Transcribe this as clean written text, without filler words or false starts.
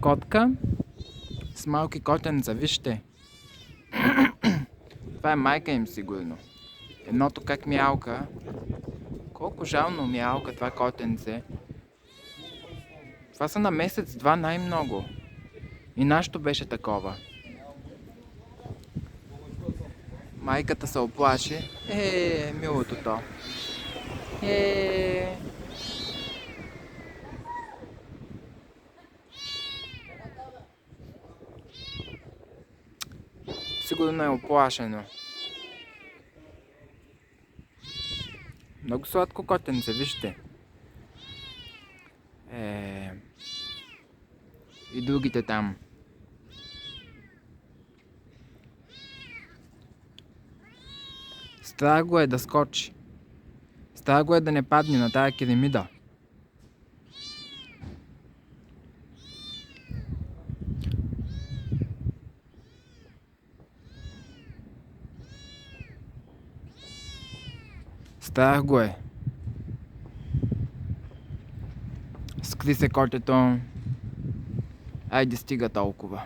котка с малки котенца, вижте. Това е майка им сигурно. Едното как мялка. Колко жално мялка това котенце. Това са на месец-два най-много. И нашето беше такова. Майката се оплаши. Милото то. Сигурно е оплашено. Много сладко котенце, вижте. И другите там. Страх го е да скочи. Страх го е да не падне на тая керемида. Страх го е. Скри се котето. Айде, стига толкова.